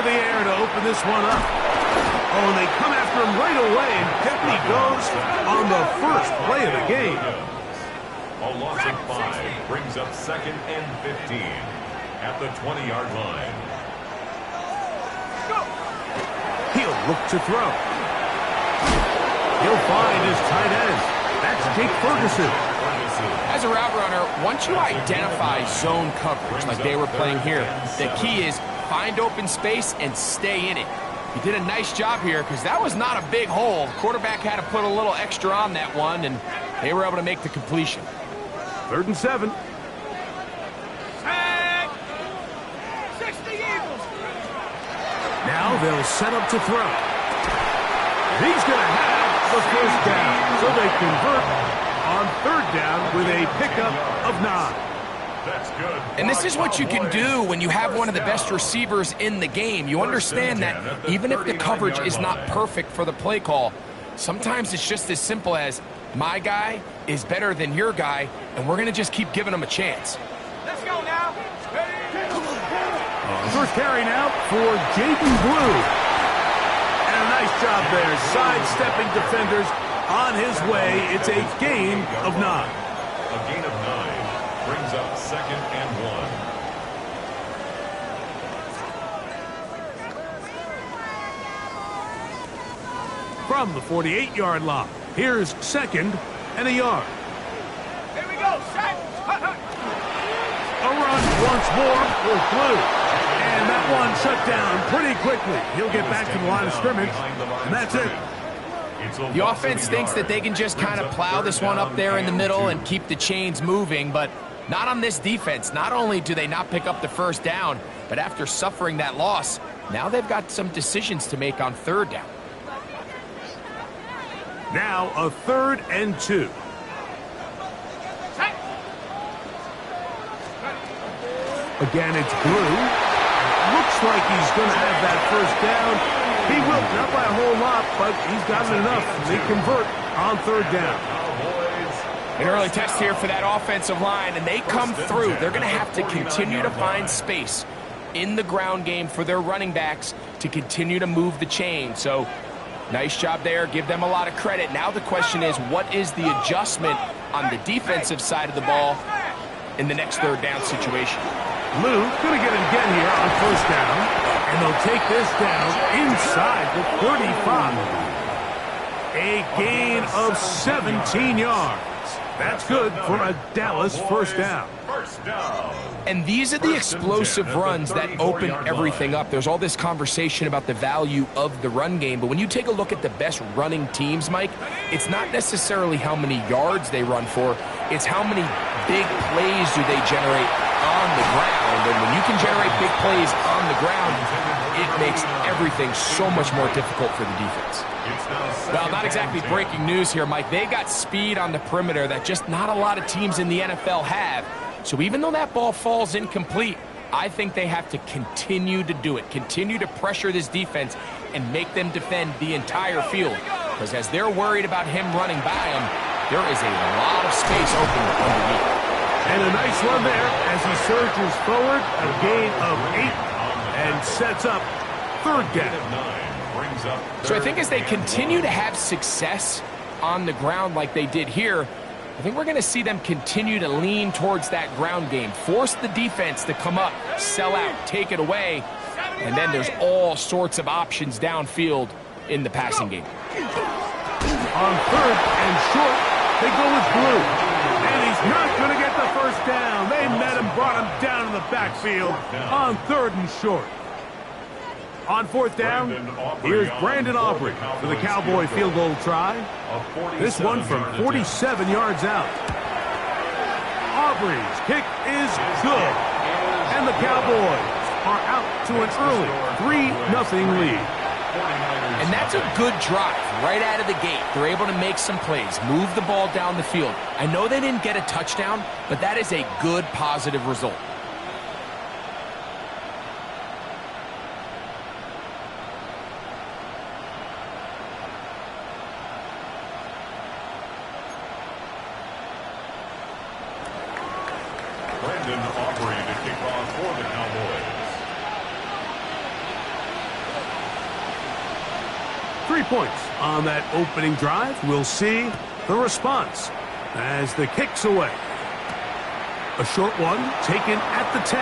to the air to open this one up. Oh, and they come after him right away, and down he goes on the first play of the game. A loss of 5 brings up 2nd and 15 at the 20-yard line. He'll look to throw. He'll find his tight end. That's Jake Ferguson. As a route runner, once you identify zone coverage like they were playing here, the key is find open space and stay in it. He did a nice job here because that was not a big hole. The quarterback had to put a little extra on that one, and they were able to make the completion. 3rd and 7. Now they'll set up to throw. He's going to have the first down. So they convert on 3rd down with a pickup of 9. That's good. And this is what you can do when you have one of the best receivers in the game. You understand that even if the coverage is not perfect for the play call, sometimes it's just as simple as my guy is better than your guy, and we're going to just keep giving him a chance. Let's go now. First carry now for Jaden Blue. And a nice job there, sidestepping defenders on his way. It's a gain of 9. A gain of 9 brings up 2nd and 1. From the 48-yard line, here's 2nd and a yard. Here we go. Set. A run once more with Blue. And that one shut down pretty quickly. He'll get back to the line of scrimmage, and that's it. The offense thinks that they can just kind of plow this one up there in the middle and keep the chains moving, but not on this defense. Not only do they not pick up the first down, but after suffering that loss, now they've got some decisions to make on 3rd down. Now a 3rd and 2. Again, it's Blue. Looks like he's going to have that first down. He will, not by a whole lot, but he's got it enough. They convert on 3rd down. An early test here for that offensive line, and they come through. They're going to have to continue to find space in the ground game for their running backs to continue to move the chain. So, nice job there. Give them a lot of credit. Now the question is, what is the adjustment on the defensive side of the ball in the next 3rd down situation? Blue going to get it again here on 1st down, and they'll take this down inside the 35. A gain of 17 yards. That's good for a Dallas first down. And these are the explosive runs that open everything up. There's all this conversation about the value of the run game, but when you take a look at the best running teams, Mike, it's not necessarily how many yards they run for, it's how many big plays do they generate on the ground. And when you can generate big plays on the ground, it makes everything so much more difficult for the defense. Well, not exactly breaking news here, Mike. They got speed on the perimeter that just not a lot of teams in the NFL have. So even though that ball falls incomplete, I think they have to continue to do it, continue to pressure this defense and make them defend the entire field. Because as they're worried about him running by them, there is a lot of space open underneath. And a nice run there as he surges forward, a gain of 8, and sets up 3rd down. So I think as they continue to have success on the ground like they did here, I think we're going to see them continue to lean towards that ground game, force the defense to come up, sell out, take it away, and then there's all sorts of options downfield in the passing game. On 3rd and short, they go with Blue. And he's not going to get the first down. They met him, brought him down in the backfield on 3rd and short. On 4th down, here's Brandon Aubrey for the Cowboy field goal try. This one from 47 yards out. Aubrey's kick is good. And the Cowboys are out to an early 3-0 lead. And that's a good drive right out of the gate. They're able to make some plays, move the ball down the field. I know they didn't get a touchdown, but that is a good, positive result. 3 points on that opening drive. We'll see the response as the kick's away. A short one taken at the 10.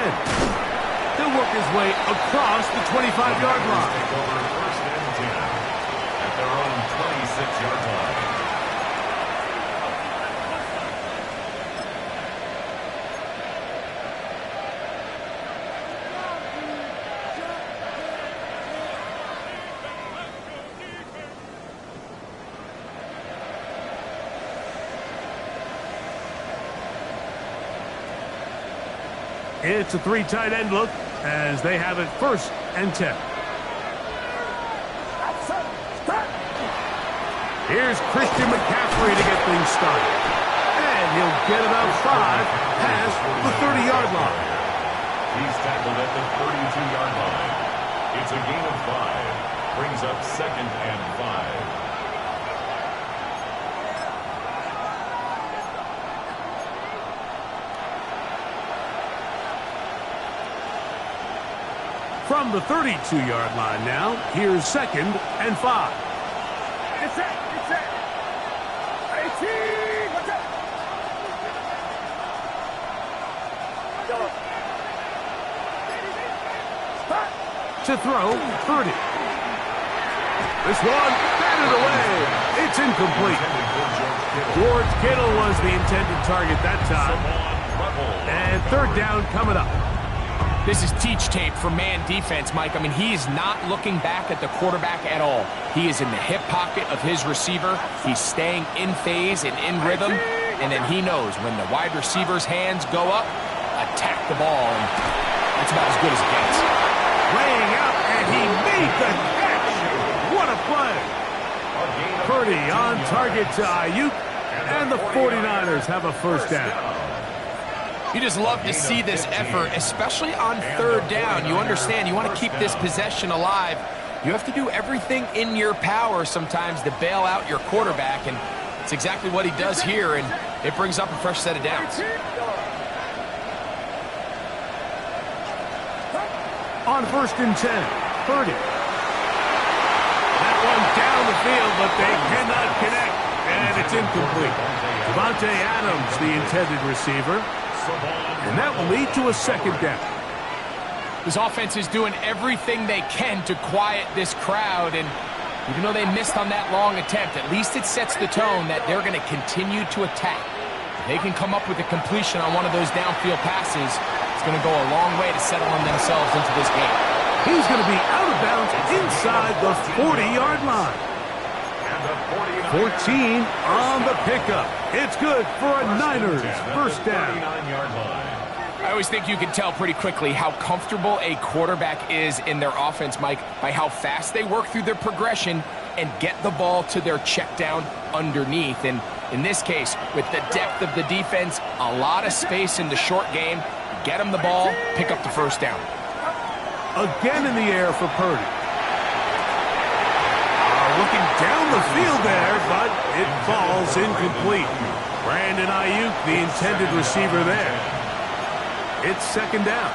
He'll work his way across the 25-yard line. Take over first and 10 at their own 26-yard line. It's a 3 tight end look as they have it first and 10. Here's Christian McCaffrey to get things started. And he'll get about 5 past the 30-yard line. He's tackled at the 32-yard line. It's a gain of 5. Brings up second and 5. From the 32-yard line now, here's second and 5. It's set. 18. Watch out. To throw, Purdy. This one, batted away. It's incomplete. George Kittle was the intended target that time. And third down coming up. This is teach tape for man defense, Mike. I mean, he is not looking back at the quarterback at all. He is in the hip pocket of his receiver. He's staying in phase and in rhythm. And then he knows when the wide receiver's hands go up, attack the ball. And that's about as good as it gets. Laying out, and he made the catch. What a play. Purdy on target to Ayuk. And the 49ers have a first down. You just love to see this effort, especially on third down. You understand, you want to keep this possession alive. You have to do everything in your power sometimes to bail out your quarterback, and it's exactly what he does here, and it brings up a fresh set of downs. On first and 10, Purdy. That one down the field, but they cannot connect, and it's incomplete. Devontae Adams, the intended receiver. And that will lead to a second down. This offense is doing everything they can to quiet this crowd, and even though they missed on that long attempt, at least it sets the tone that they're going to continue to attack. If they can come up with a completion on one of those downfield passes, it's going to go a long way to settling themselves into this game. He's going to be out of bounds inside the 40-yard line. 14 on the pickup. It's good for a Niners first down. I always think you can tell pretty quickly how comfortable a quarterback is in their offense, Mike, by how fast they work through their progression and get the ball to their check down underneath. And in this case, with the depth of the defense, a lot of space in the short game, get them the ball, pick up the first down. Again in the air for Purdy. Looking down the field there, but it falls incomplete. Brandon Ayuk, the intended receiver there. It's second down.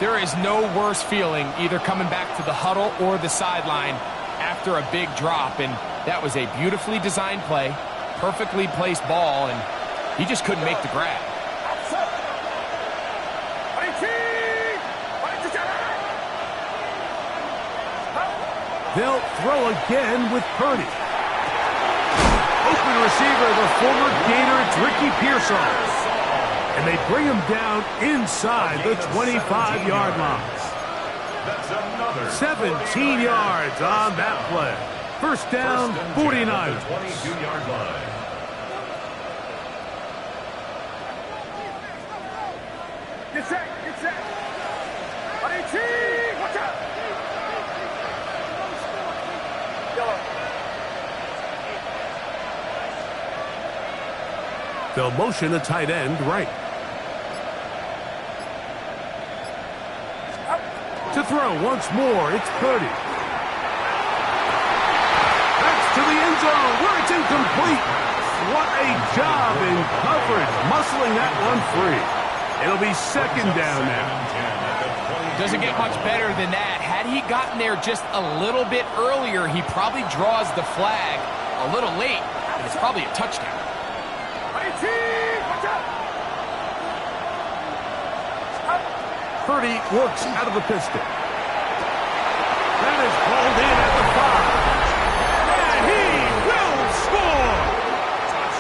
There is no worse feeling either coming back to the huddle or the sideline after a big drop, and that was a beautifully designed play, perfectly placed ball, and he just couldn't make the grab. They'll throw again with Purdy. Open receiver, the former Gator, it's Ricky Pearsall. And they bring him down inside the 25-yard line. 17 yards on that play. First down, 49ers. 22-yard line. Get set. 18. Watch out. They'll motion a tight end right. To throw once more, it's Purdy. That's to the end zone where it's incomplete. What a job in coverage, muscling that one free. It'll be second down now. Doesn't get much better than that. Had he gotten there just a little bit earlier, he probably draws the flag a little late, and it's probably a touchdown. Purdy works out of the pistol. That is called in at the 5. And he will score!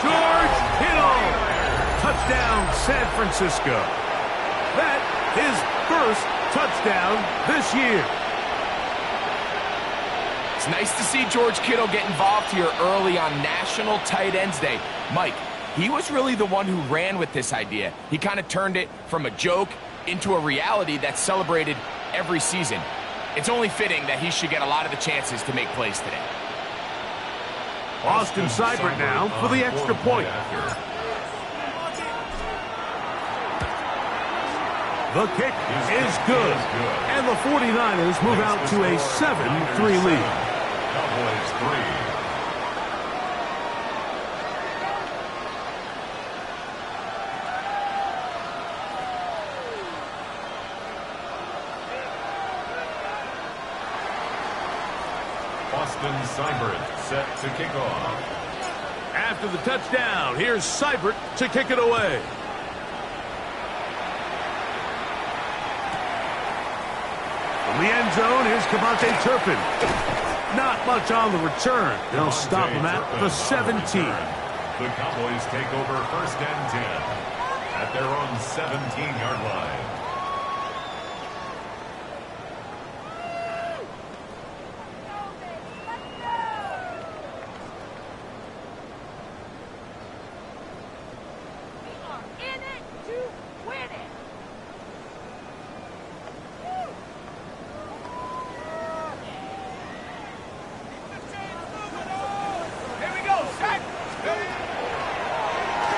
George Kittle! Touchdown, San Francisco. That is first touchdown this year. It's nice to see George Kittle get involved here early on National Tight Ends Day. Mike, he was really the one who ran with this idea. He kind of turned it from a joke into a reality that's celebrated every season. It's only fitting that he should get a lot of the chances to make plays today. Austin Seibert now for the extra point. The kick is good. And the 49ers move out to a 7-3 lead. Cowboys 3. Austin Seibert set to kick off. After the touchdown, here's Seibert to kick it away. From the end zone, here's Cavante Turpin. Not much on the return. They'll stop him at the 17. The Cowboys take over 1st and 10 at their own 17-yard line.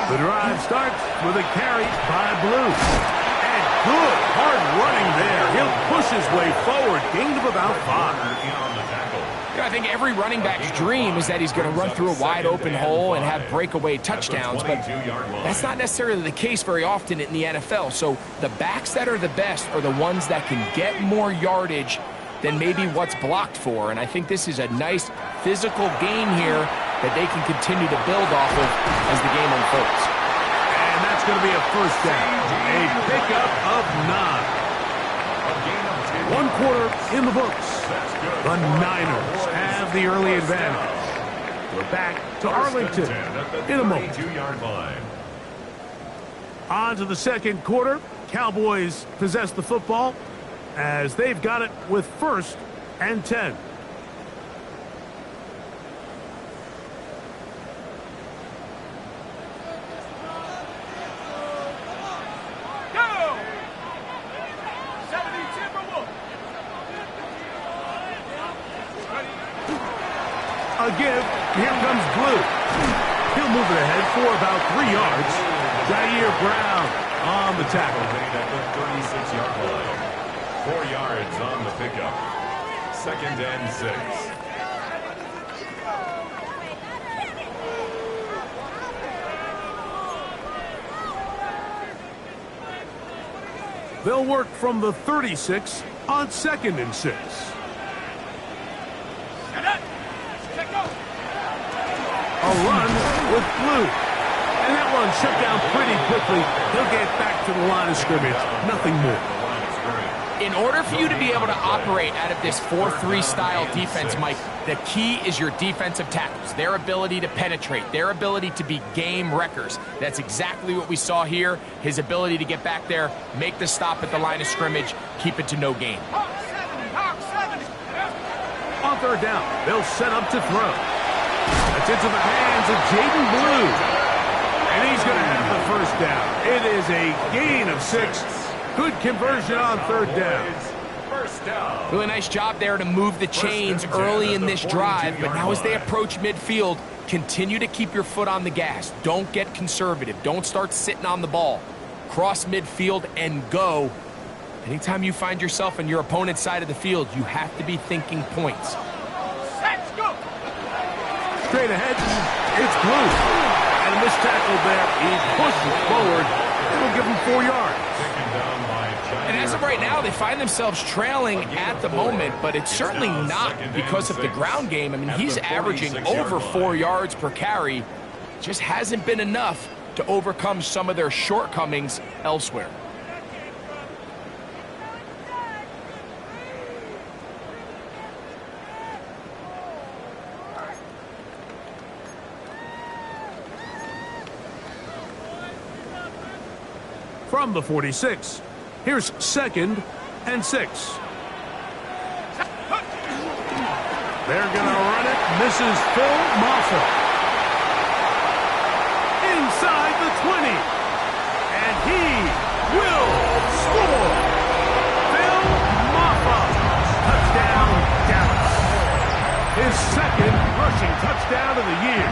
The drive starts with a carry by Blue. And good, hard running there. He'll push his way forward. Gain of about 5. Yeah, I think every running back's dream is that he's going to run through a wide open hole and have breakaway touchdowns, but that's not necessarily the case very often in the NFL. So the backs that are the best are the ones that can get more yardage than maybe what's blocked for. And I think this is a nice physical gain here that they can continue to build off of as the game unfolds. And that's going to be a first down. A pickup of 9. 1 quarter in the books. The Niners have the early advantage. We're back to Arlington in a moment. On to the second quarter. Cowboys possess the football as they've got it with 1st and 10. A give. Here comes Blue. He'll move it ahead for about 3 yards. Jair Brown on the tackle. Made at the 36-yard line. 4 yards on the pickup. 2nd and 6. They'll work from the 36 on 2nd and 6. A run with Blue. And that one shut down pretty quickly. He'll get back to the line of scrimmage. Nothing more. In order for you to be able to operate out of this 4-3 style defense, Mike, the key is your defensive tackles, their ability to penetrate, their ability to be game wreckers. That's exactly what we saw here. His ability to get back there, make the stop at the line of scrimmage, keep it to no gain. On 3rd down, they'll set up to throw. That's into the hands of Jaden Blue. And he's going to have the first down. It is a gain of 6. Good conversion on 3rd down. First down. Really nice job there to move the chains early in this drive, but now as they approach midfield, continue to keep your foot on the gas. Don't get conservative. Don't start sitting on the ball. Cross midfield and go. Anytime you find yourself on your opponent's side of the field, you have to be thinking points. Let's go. Straight ahead, it's Blue. And this tackle there, he pushes forward. It'll give him 4 yards. And as of right now, they find themselves trailing at the moment, but it's certainly not because of the ground game. I mean, he's averaging over 4 yards per carry. Just hasn't been enough to overcome some of their shortcomings elsewhere. From the 46, here's 2nd and 6. They're going to run it. Misses Phil Maffa. Inside the 20. And he will score. Phil Maffa. Touchdown, Dallas. His 2nd rushing touchdown of the year.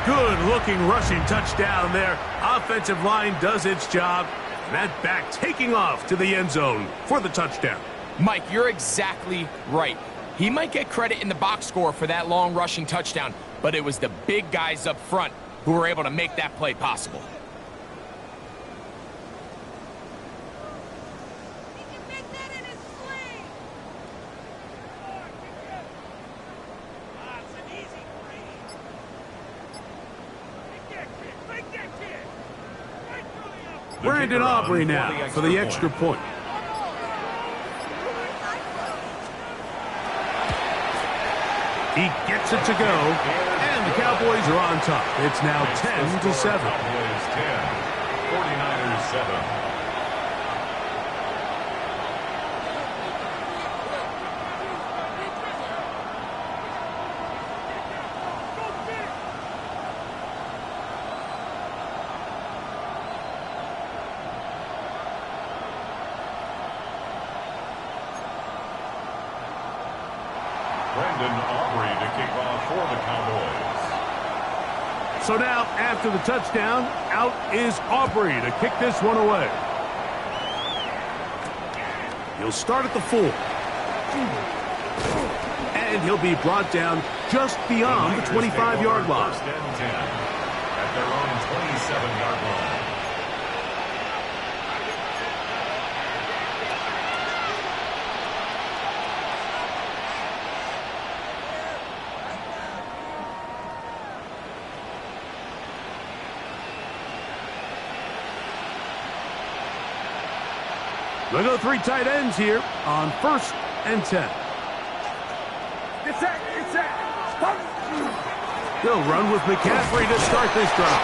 Good-looking rushing touchdown there. Offensive line does its job. That back taking off to the end zone for the touchdown. Mike, you're exactly right. He might get credit in the box score for that long rushing touchdown, but it was the big guys up front who were able to make that play possible. Brandon Aubrey now for the extra point. He gets it to go, and the Cowboys are on top. It's now 10-7. Cowboys 10, 49ers 7. Brandon Aubrey to kick off for the Cowboys. So now, after the touchdown, out is Aubrey to kick this one away. He'll start at the 4. And he'll be brought down just beyond the 25-yard line. First and 10 at their own 27-yard line. They'll go 3 tight ends here on 1st and 10. Get set. Stop. They'll run with McCaffrey to start this drive.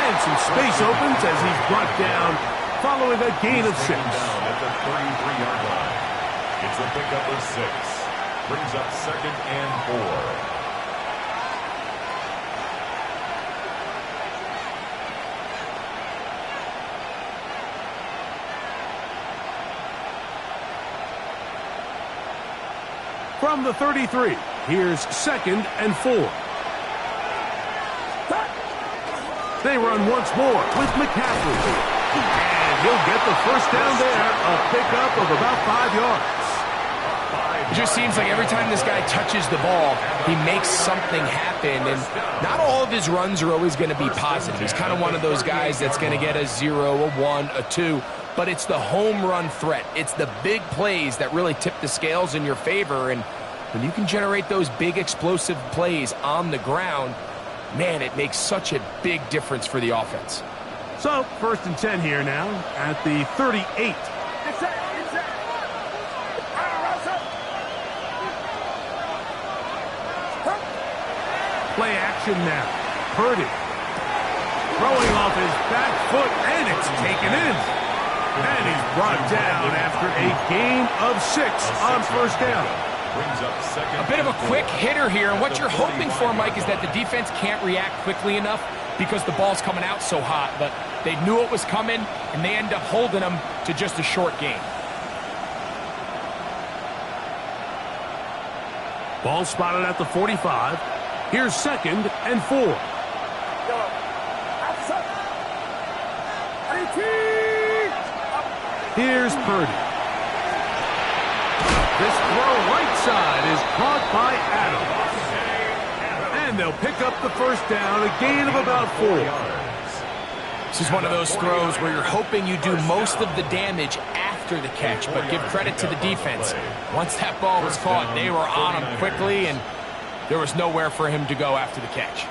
And some space opens as he's brought down following a gain of 6. Down at the 33-yard line. It's a pickup of 6. Brings up 2nd and 4. From the 33, here's 2nd and 4. They run once more with McCaffrey. And he'll get the first down there, a pickup of about 5 yards. It just seems like every time this guy touches the ball, he makes something happen. And not all of his runs are always going to be positive. He's kind of one of those guys that's going to get a 0, a 1, a 2. But it's the home run threat. It's the big plays that really tip the scales in your favor. And when you can generate those big explosive plays on the ground, man, it makes such a big difference for the offense. So, 1st and 10 here now at the 38. Get set. Play action now. Purdy throwing off his back foot, and it's taken in. And he's brought down after a gain of 6 on 1st down. A bit of a quick hitter here, and what you're hoping for, Mike, is that the defense can't react quickly enough because the ball's coming out so hot. But they knew it was coming, and they end up holding them to just a short gain. Ball spotted at the 45. Here's 2nd and 4. Here's Purdy. This throw right side is caught by Adams. And they'll pick up the first down, a gain of about 4. This is one of those throws where you're hoping you do most of the damage after the catch, but give credit to the defense. Once that ball was caught, they were on him quickly, and there was nowhere for him to go after the catch.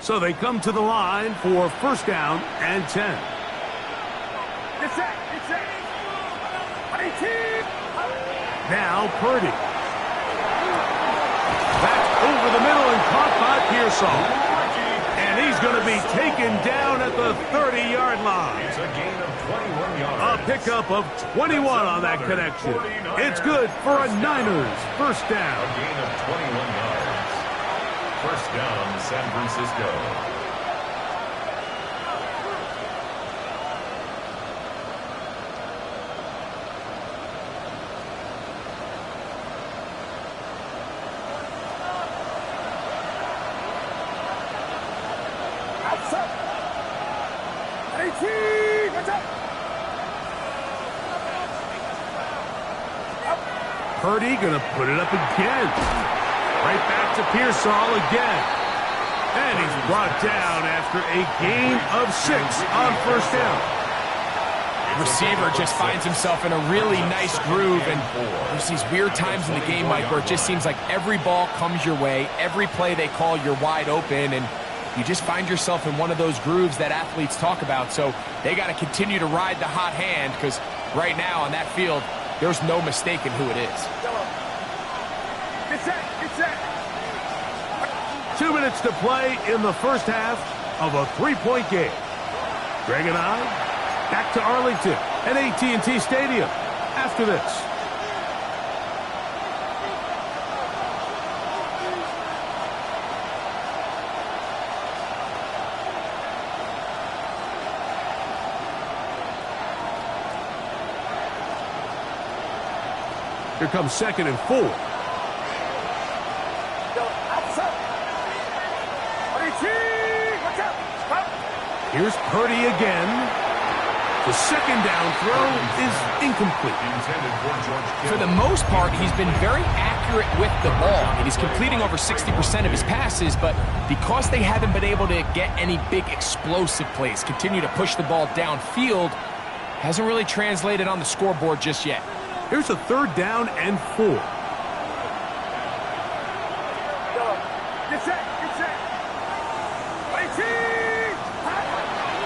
So they come to the line for first down and 10. Now Purdy. That's over the middle and caught by Pearsall. And he's going to be taken down at the 30-yard line. It's a gain of 21 yards. A pickup of 21 on that connection. It's good for a Niners first down. A gain of 21 yards. First down, San Francisco. Purdy going to put it up again. Right back to Pearsall again. And he's brought down after a gain of 6 on first down. Receiver just finds himself in a really nice groove, and there's these weird times in the game, Mike, where it just seems like every ball comes your way, every play they call, you're wide open, and you just find yourself in one of those grooves that athletes talk about. So they got to continue to ride the hot hand, because right now on that field, there's no mistaking who it is. 2 minutes to play in the first half of a 3-point game. Greg and I back to Arlington at AT&T Stadium after this. Here comes 2nd and 4. Here's Purdy again. The second down throw is incomplete. For the most part, he's been very accurate with the ball. I mean, he's completing over 60% of his passes, but because they haven't been able to get any big explosive plays, continue to push the ball downfield, hasn't really translated on the scoreboard just yet. Here's a 3rd down and 4.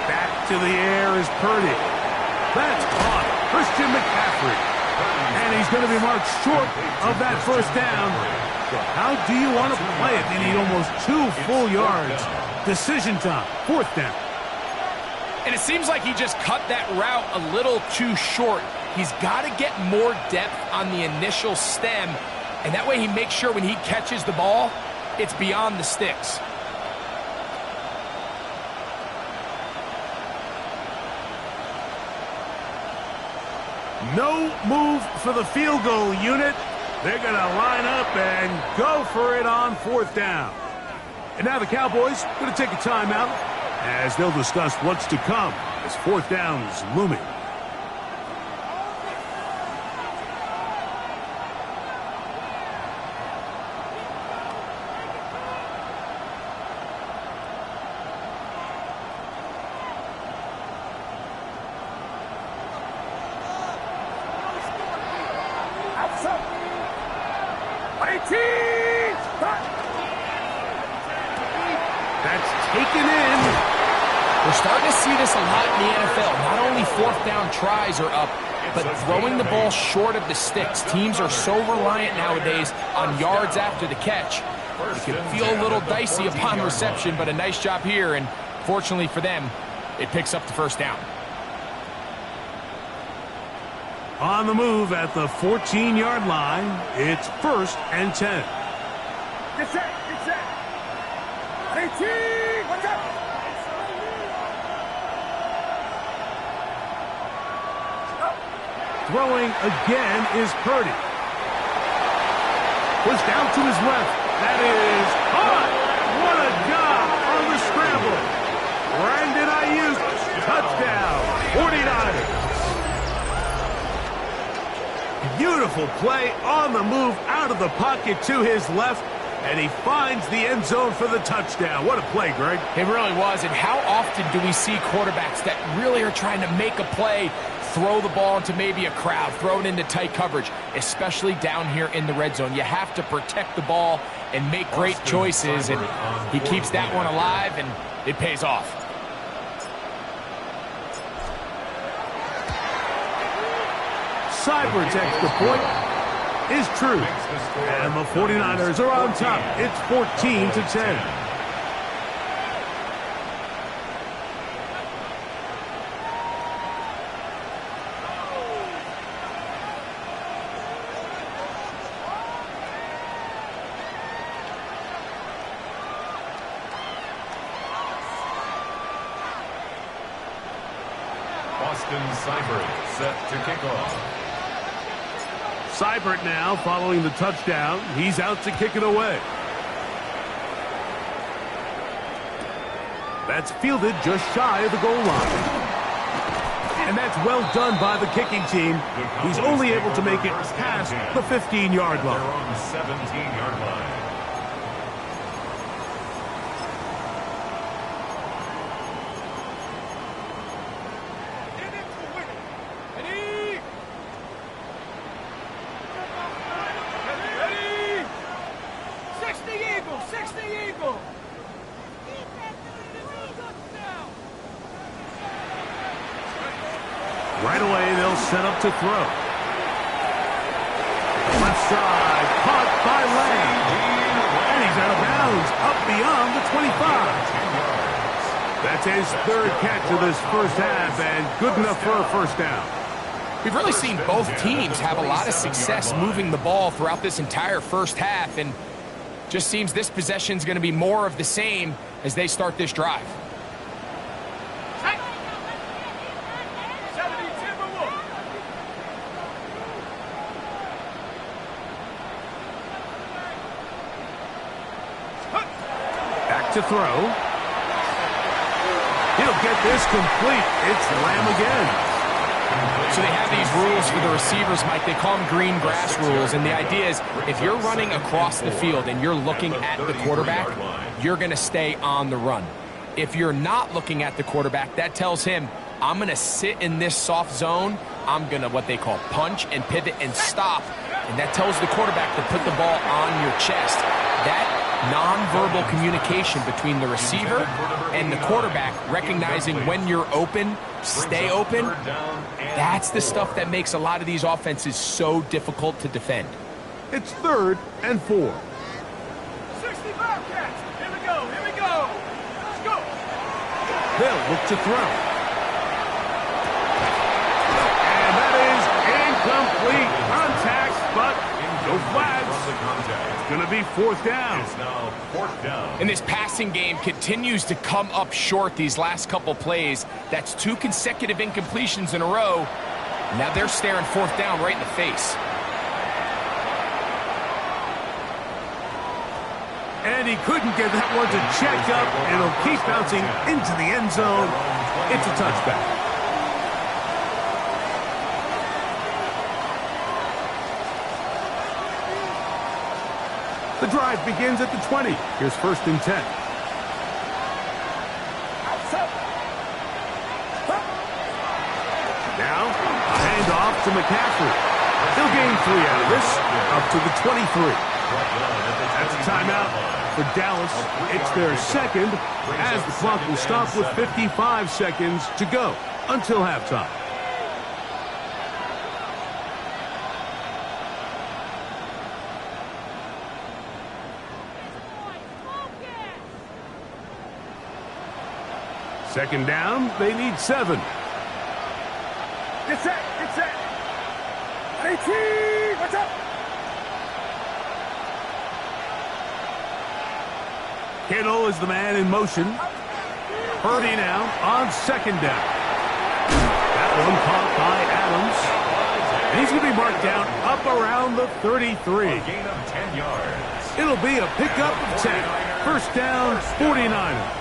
Back to the air is Purdy. That's caught. Christian McCaffrey. And he's going to be marked short of that first down. How do you want to play it? They need almost 2 full yards. Decision time. 4th down. And it seems like he just cut that route a little too short. He's got to get more depth on the initial stem, and that way he makes sure when he catches the ball, it's beyond the sticks. No move for the field goal unit. They're going to line up and go for it on 4th down. And now the Cowboys going to take a timeout as they'll discuss what's to come as 4th down is looming. That's taken in. We're starting to see this a lot in the NFL. Not only 4th down tries are up, but throwing the ball short of the sticks. Teams are so reliant nowadays on yards after the catch. It can feel a little dicey upon reception, but a nice job here, and fortunately for them, it picks up the first down. On the move at the 14-yard line, it's 1st and 10. Get set, get set. 18, watch out. Throwing again is Purdy. Was down to his left. That is caught. What a job on the scramble. Brandon Ayuk, touchdown, 49ers. Beautiful play on the move out of the pocket to his left. And he finds the end zone for the touchdown. What a play, Greg. It really was. And how often do we see quarterbacks that really are trying to make a play, throw the ball into maybe a crowd, throw it into tight coverage, especially down here in the red zone? You have to protect the ball and make great choices, and he keeps that one alive, and it pays off. Seibert's extra point is true. And the 49ers are on top. It's 14-10. Austin Seibert set to kick off. Seibert now following the touchdown. He's out to kick it away. That's fielded just shy of the goal line. And that's well done by the kicking team. He's only able to make it past the 15-yard line. They're on the 17-yard line. Right away, they'll set up to throw. Left side, caught by Lamb. And he's out of bounds, up beyond the 25. That's his third catch of this first half, and good enough for a first down. We've really seen both teams have a lot of success moving the ball throughout this entire first half, and just seems this possession is going to be more of the same as they start this drive. To throw. He'll get this complete. It's Lamb again. So they have these rules for the receivers, Mike. They call them green grass rules. And the idea is if you're running across the field and you're looking at the quarterback, you're going to stay on the run. If you're not looking at the quarterback, that tells him, I'm going to sit in this soft zone. I'm going to what they call punch and pivot and stop. And that tells the quarterback to put the ball on your chest. That non-verbal communication between the receiver and the quarterback, recognizing when you're open, stay open, that's the stuff that makes a lot of these offenses so difficult to defend. It's 3rd and 4. 65 cats. Here we go. Here we go. Let's go. They'll look to throw. And that is incomplete. Contact, but no flags. It's going to be 4th down. It's now 4th down. And this passing game continues to come up short these last couple plays. That's 2 consecutive incompletions in a row. Now they're staring 4th down right in the face. And he couldn't get that one to check up, and it'll keep bouncing into the end zone. It's a touchback. The drive begins at the 20. Here's 1st and 10. Now, a handoff to McCaffrey. He'll gain 3 out of this, up to the 23. That's a timeout for Dallas. It's their second, as the clock will stop with 55 seconds to go until halftime. Second down, they need 7. Get set. Get set. 18. What's up? Kittle is the man in motion. Purdy now on 2nd down. That one caught by Adams. And he's going to be marked down up around the 33. A gain of 10 yards. It'll be a pickup of 10. 1st down, 49ers.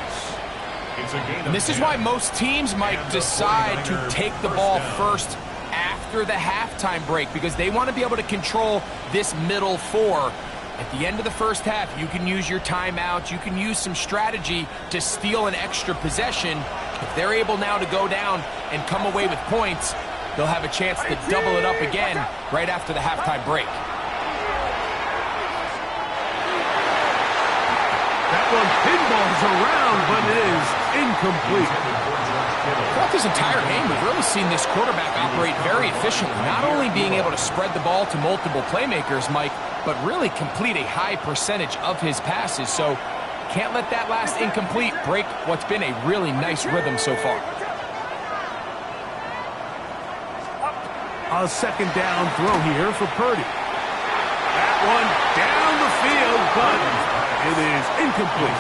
And this is why most teams might decide to take the ball first after the halftime break, because they want to be able to control this middle 4. At the end of the first half, you can use your timeouts, you can use some strategy to steal an extra possession. If they're able now to go down and come away with points, they'll have a chance to double it up again right after the halftime break. That one pinballs around, but it is incomplete. Throughout this entire game, we've really seen this quarterback operate very efficiently, not only being able to spread the ball to multiple playmakers, Mike, but really complete a high percentage of his passes. So can't let that last incomplete break what's been a really nice rhythm so far. A second down throw here for Purdy. That one down the field, but it is incomplete.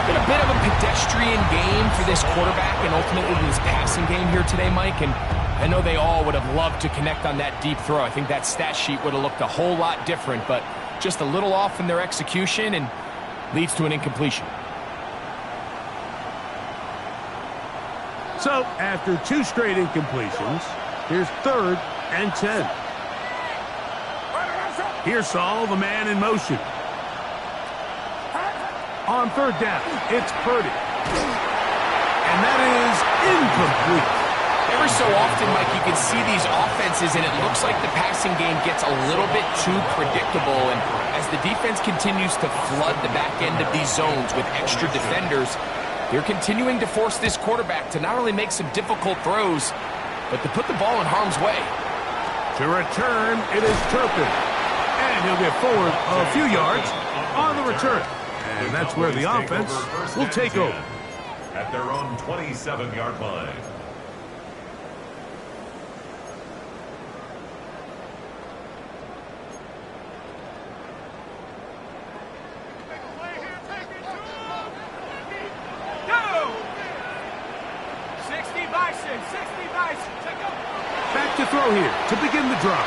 It's been a bit of a pedestrian game for this quarterback and ultimately this passing game here today, Mike. And I know they all would have loved to connect on that deep throw. I think that stat sheet would have looked a whole lot different, but just a little off in their execution and leads to an incompletion. So after 2 straight incompletions, here's 3rd and 10. Here's Saul, the man in motion. On 3rd down, it's Purdy. And that is incomplete. Every so often, Mike, you can see these offenses, and it looks like the passing game gets a little bit too predictable. And as the defense continues to flood the back end of these zones with extra defenders, they're continuing to force this quarterback to not only make some difficult throws, but to put the ball in harm's way. To return, it is Turpin. And he'll get forward a few yards on the return. And that's where the offense will take over. At their own 27-yard line. Back to throw here to begin the drive.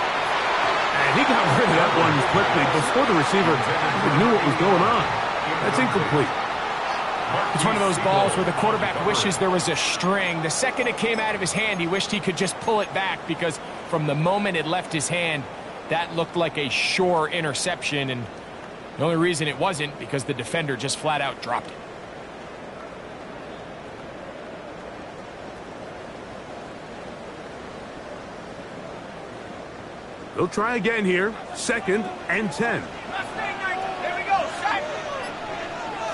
And he got rid of that one quickly before the receiver even knew what was going on. That's incomplete. It's one of those balls where the quarterback wishes there was a string. The second it came out of his hand, he wished he could just pull it back because from the moment it left his hand, that looked like a sure interception. And the only reason it wasn't because the defender just flat out dropped it. They'll try again here. 2nd and 10. Here we go, set.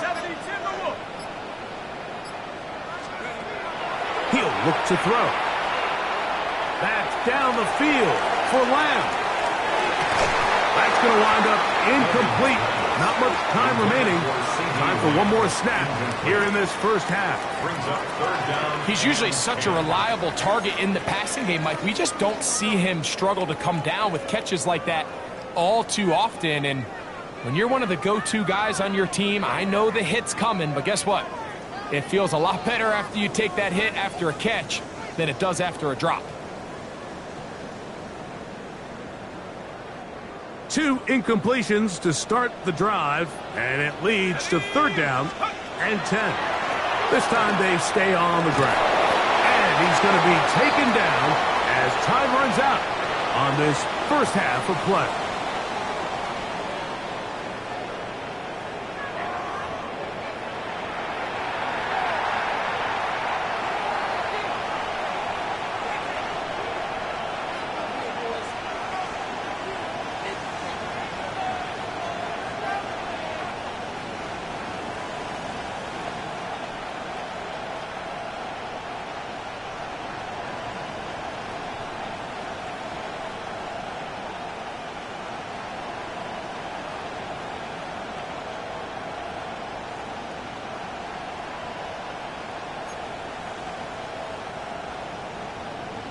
72 move. He'll look to throw. That's down the field for Lamb. That's going to wind up incomplete. Not much time remaining. Time for one more snap here in this first half. Brings up 3rd down. He's usually such a reliable target in the passing game, Mike. We just don't see him struggle to come down with catches like that all too often. And when you're one of the go-to guys on your team, I know the hit's coming, but guess what? It feels a lot better after you take that hit after a catch than it does after a drop. 2 incompletions to start the drive, and it leads to 3rd down and 10. This time they stay on the ground. And he's going to be taken down as time runs out on this first half of play.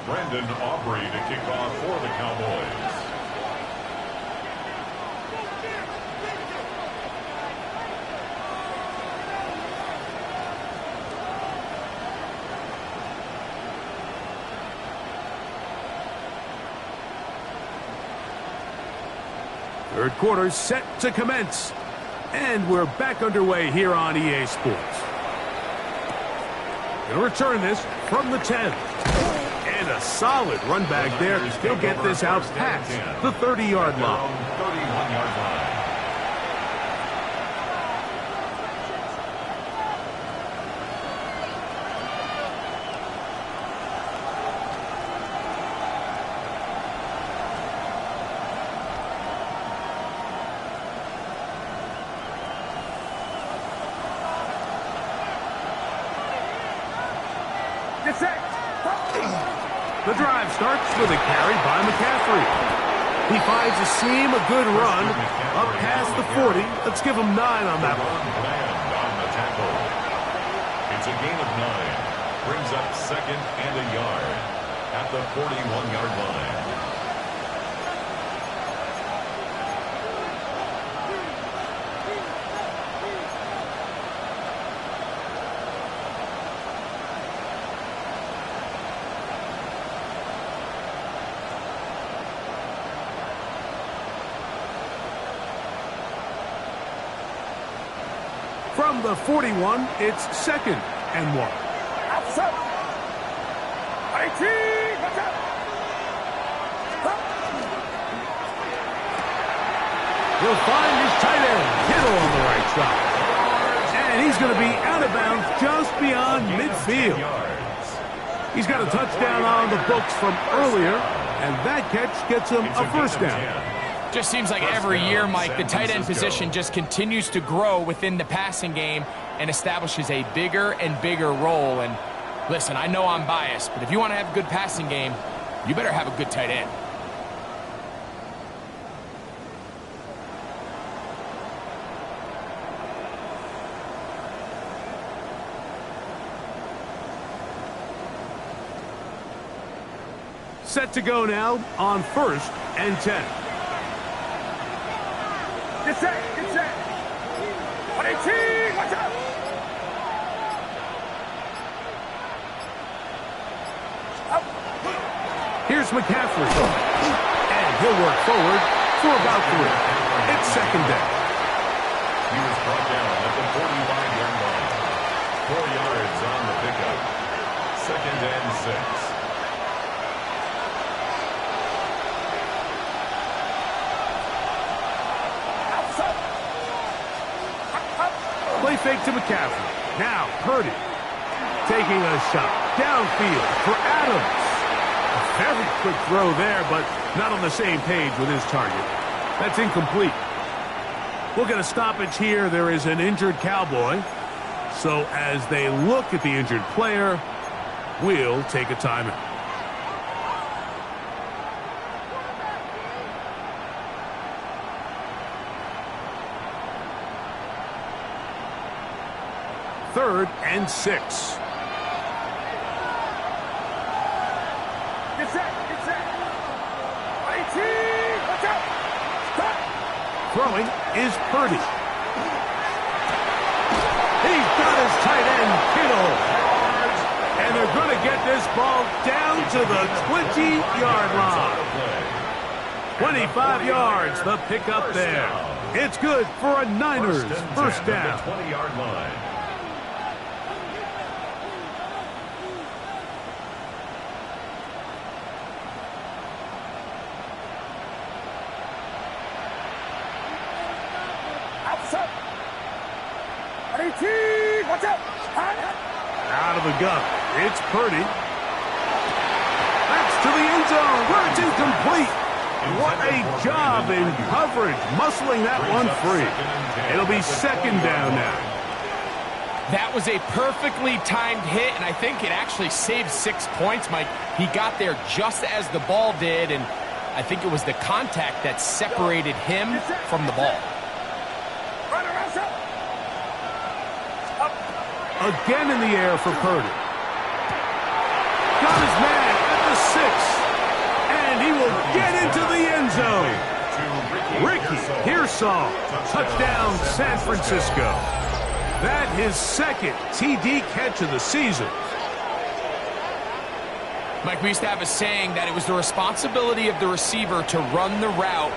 Brandon Aubrey to kick off for the Cowboys. Third quarter set to commence. And we're back underway here on EA Sports. Gonna return this from the 10. And a solid run back there. He'll get this out past the 30-yard line. 31-yard line. The drive starts with a carry by McCaffrey. He finds a seam, a good run, up past the 40. Let's give him 9 on that one. On the tackle. It's a gain of 9. Brings up second and a yard at the 41-yard line. From the 41, it's second and 1. He'll find his tight end, Kittle, on the right side. And he's going to be out of bounds just beyond midfield. He's got a touchdown on the books from earlier, and that catch gets him a first down. Just seems like every year, Mike, the tight end position just continues to grow within the passing game and establishes a bigger and bigger role. And listen, I know I'm biased, but if you want to have a good passing game, you better have a good tight end. Set to go now on 1st and 10. Get set. 22, watch out. Here's McCaffrey. And he'll work forward for about 3. It's second down. He was brought down at the 45-yard line. 4 yards on the pickup. Second and 6. Play fake to McCaffrey. Now Purdy taking a shot downfield for Adams. A very quick throw there, but not on the same page with his target. That's incomplete. We'll get a stoppage here. There is an injured Cowboy. So as they look at the injured player, we'll take a timeout. Third and 6. Get set. 22, watch out. Stop. Throwing is Purdy. He's got his tight end, Kittle. And they're going to get this ball down to the 20-yard line. 25 yards, the pickup there. It's good for a Niners first down. 20-yard line. Watch out. Out of the gun, it's Purdy. That's to the end zone, where it's incomplete. What a job in coverage, muscling that one free. It'll be second down now. That was a perfectly timed hit, and I think it actually saved 6 points, Mike. He got there just as the ball did, and I think it was the contact that separated him from the ball. Again in the air for Purdy. Got his man at the 6. And he will get into the end zone. Ricky Pearsall. Touchdown, San Francisco. That his second TD catch of the season. Mike, we used to have a saying that it was the responsibility of the receiver to run the route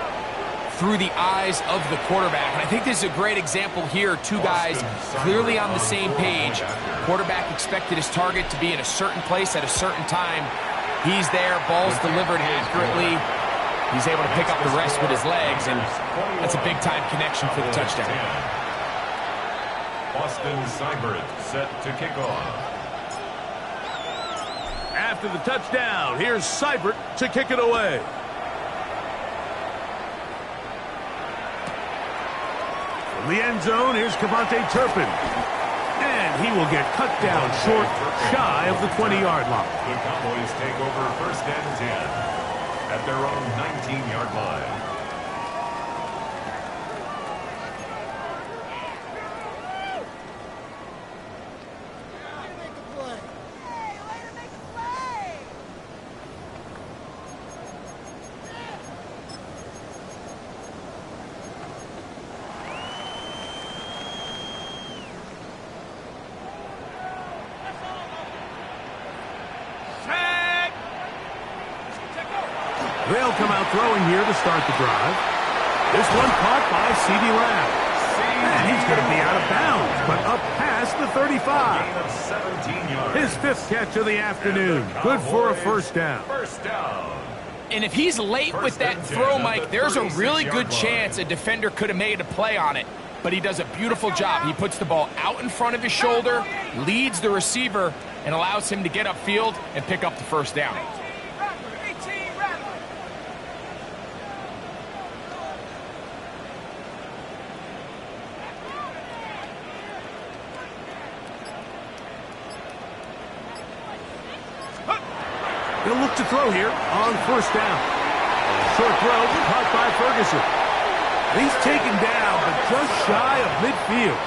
through the eyes of the quarterback. And I think this is a great example here. 2 guys clearly on the same page. Quarterback expected his target to be in a certain place at a certain time. He's there, ball's delivered accurately. He's able to pick up the rest with his legs, and that's a big-time connection for the touchdown. Austin Seibert set to kick off. After the touchdown, here's Seibert to kick it away. From the end zone, here's Cavante Turpin. And And he will get cut down short, shy of the 20-yard line. The Cowboys take over first and 10 at their own 19-yard line. They'll come out throwing here to start the drive. This one caught by C.D. Lamb. And he's going to be out of bounds, but up past the 35. Gain of 17 yards. His 5th catch of the afternoon. Good for a first down. First down. And if he's late with that throw, Mike, there's a really good chance a defender could have made a play on it. But he does a beautiful job. He puts the ball out in front of his shoulder, leads the receiver, and allows him to get upfield and pick up the first down. He'll look to throw here on first down. Short throw caught by Ferguson. He's taken down, but just shy of midfield.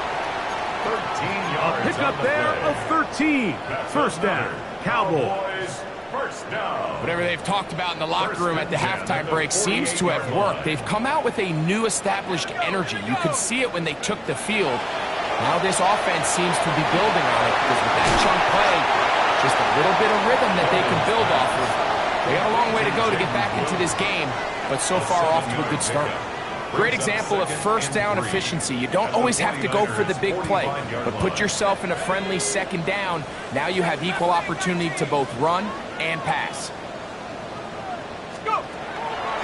13 yards. Pick up there of 13. First down. Cowboys. First down. Whatever they've talked about in the locker room at the halftime break seems to have worked. They've come out with a new established energy. You could see it when they took the field. Now this offense seems to be building on it because with that chunk play, just a little bit of rhythm that they can build off of. They got a long way to go to get back into this game, but so far off to a good start. Great example of first down efficiency. You don't always have to go for the big play, but put yourself in a friendly second down. Now you have equal opportunity to both run and pass.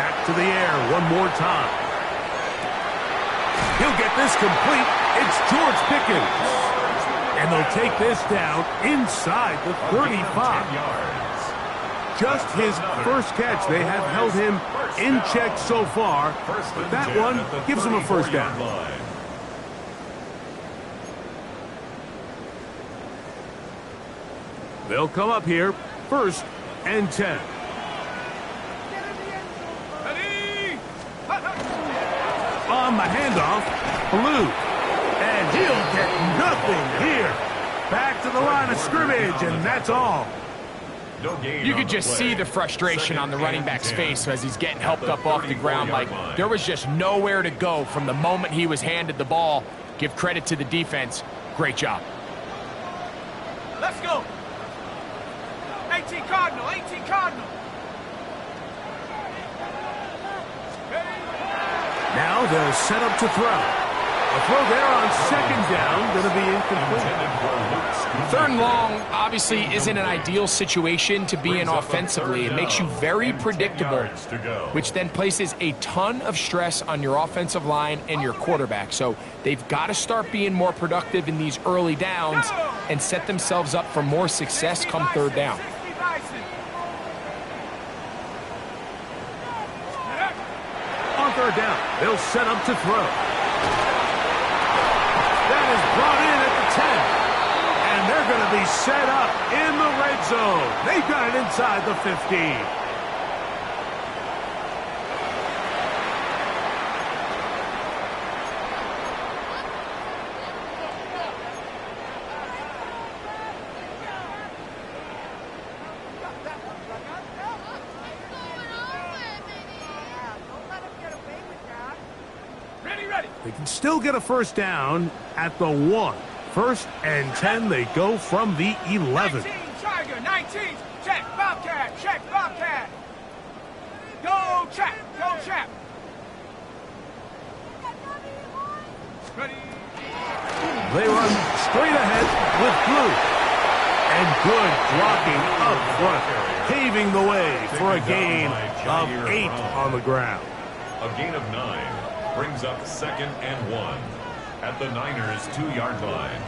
Back to the air one more time. He'll get this complete. It's George Pickens. And they'll take this down inside the 35. Just his first catch. They have held him in check so far, but that one gives him a first down. They'll come up here, first and 10. On the handoff, Blue. And he'll get nothing here. Back to the line of scrimmage, and that's all. You could just see the frustration on the running back's face as he's getting helped up off the ground. Like there was just nowhere to go from the moment he was handed the ball. Give credit to the defense. Great job. Let's go. 18 Cardinal, 18 Cardinal. Now they'll set up to throw. A throw there on second down, going to be incomplete. Third and long obviously isn't an ideal situation to be in offensively. It makes you very predictable, which then places a ton of stress on your offensive line and your quarterback. So they've got to start being more productive in these early downs and set themselves up for more success come third down. On third down, they'll set up to throw. That is brought in at the 10. And they're going to be set up in the red zone. They've got it inside the 15. They can still get a first down at the 1. First and 10, they go from the 11. 19, Tiger, 19, check, Bobcat, check, Bobcat. Go, check, go, check. Ready. They run straight ahead with Blue. And good blocking up front, paving the way for a gain of 8 on the ground. A gain of 9 brings up second and 1 at the Niners' 2-yard line.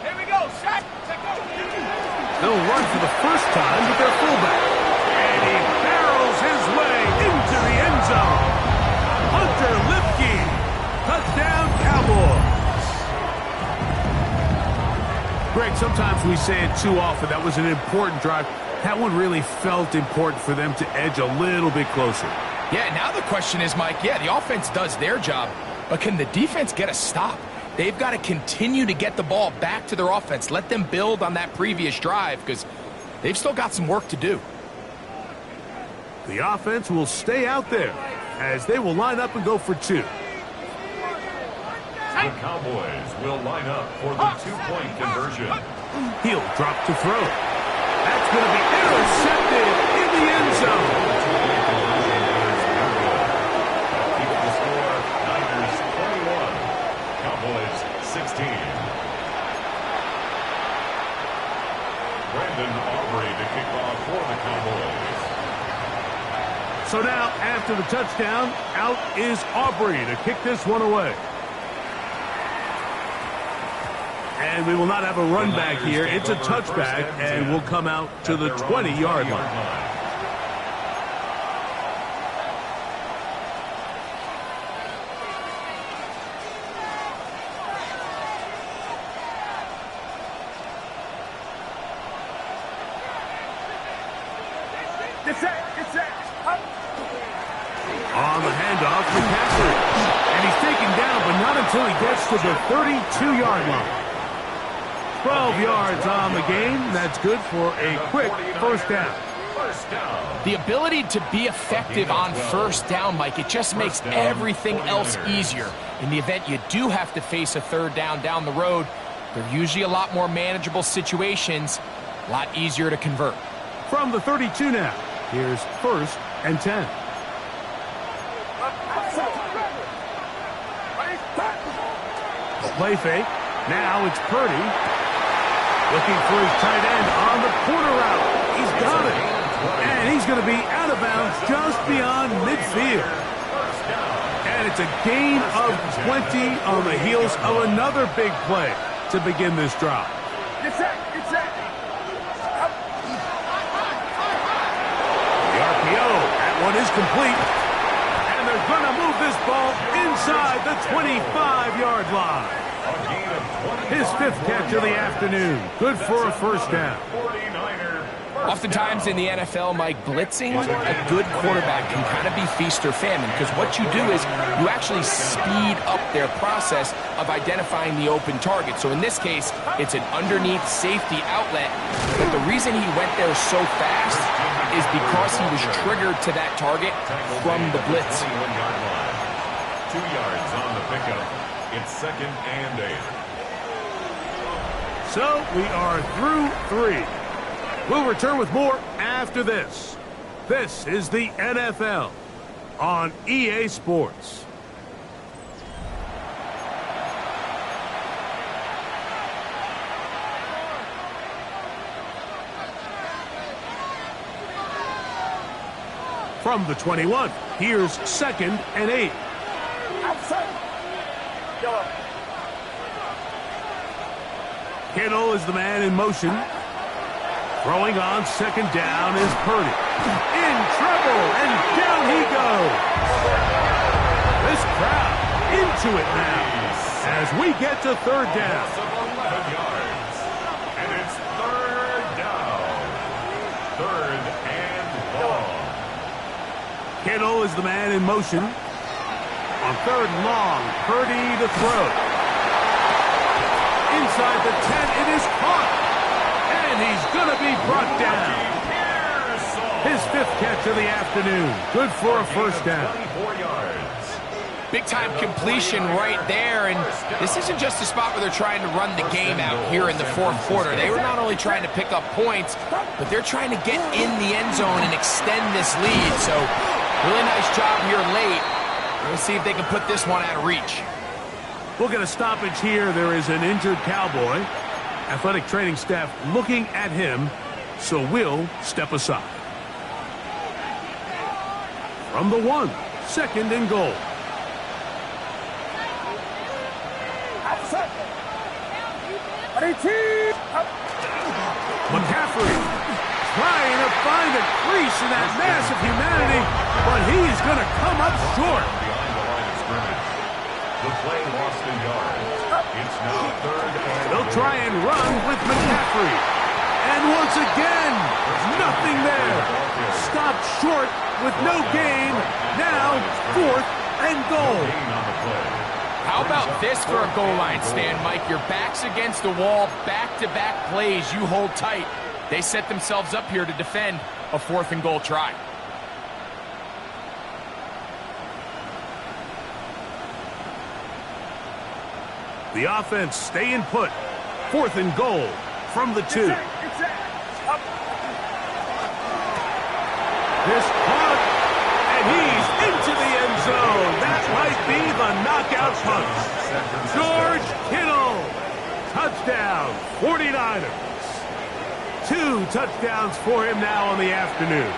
Here we go, shot, check, go. They'll run for the first time with their fullback. And he barrels his way into the end zone. Hunter Lipke, touchdown Cowboys. Greg, sometimes we say it too often. That was an important drive. That one really felt important for them to edge a little bit closer. Yeah, now the question is, Mike, yeah, the offense does their job, but can the defense get a stop? They've got to continue to get the ball back to their offense. Let them build on that previous drive because they've still got some work to do. The offense will stay out there as they will line up and go for two. The Cowboys will line up for the two-point conversion. He'll drop to throw. That's going to be intercepted in the end zone. Keep the score, Niners 21, Cowboys 16. Brandon Aubrey to kick off for the Cowboys. So now, after the touchdown, out is Aubrey to kick this one away. And we will not have a run back here. It's a touchback, and we'll come out to the 20-yard line. On the handoff, McCaffrey. And he's taken down, but not until he gets to the 32-yard line. 12 yards on the game. That's good for a quick first down. The ability to be effective on first down, Mike, it just makes everything else easier. In the event you do have to face a third down the road, they're usually a lot more manageable situations, a lot easier to convert. From the 32 now, here's 1st and 10. A play fake. Now it's Purdy. Looking for his tight end on the corner route. He's got it. And he's going to be out of bounds just beyond midfield. And it's a gain of 20 on the heels of another big play to begin this drive. The RPO. That one is complete. And they're going to move this ball inside the 25-yard line. His 5th catch of the afternoon. Good for a first down. Oftentimes in the NFL, Mike, blitzing a good quarterback can kind of be feast or famine because what you do is you actually speed up their process of identifying the open target. So in this case, it's an underneath safety outlet, but the reason he went there so fast is because he was triggered to that target from the blitz. 2 yards on the pickup. It's 2nd and 8. So we are through 3. We'll return with more after this. This is the NFL on EA Sports. From the 21, here's 2nd and 8. Kittle is the man in motion. Throwing on 2nd down is Purdy. In trouble, and down he goes. This crowd into it now as we get to 3rd down. 11 yards. And it's 3rd down. 3rd and long. Kittle is the man in motion. On 3rd and long, Purdy to throw. Inside the 10, it is caught. And he's going to be brought down. His 5th catch of the afternoon. Good for a first down. 24 yards. Big-time completion right there, and this isn't just a spot where they're trying to run the game out here in the 4th quarter. They were not only trying to pick up points, but they're trying to get in the end zone and extend this lead. So, really nice job here late. We'll see if they can put this one out of reach. We'll get a stoppage here. There is an injured Cowboy. Athletic training staff looking at him, so we'll step aside. From the 1, 2nd and goal. McCaffrey trying to find a crease in that massive humanity, but he's going to come up short. Behind the line of scrimmage. The The play lost a yard. It's now third and They'll try and run with McCaffrey. And once again, nothing there. Stopped short with no gain. Now, 4th and goal. How about this for a goal line stand, Mike? Your back's against the wall, back-to-back plays, you hold tight. They set themselves up here to defend a 4th and goal try. The offense staying put. 4th and goal from the 2. This punt, and he's into the end zone. That might be the knockout punt. George Kittle, touchdown, 49ers. 2 touchdowns for him now on the afternoon.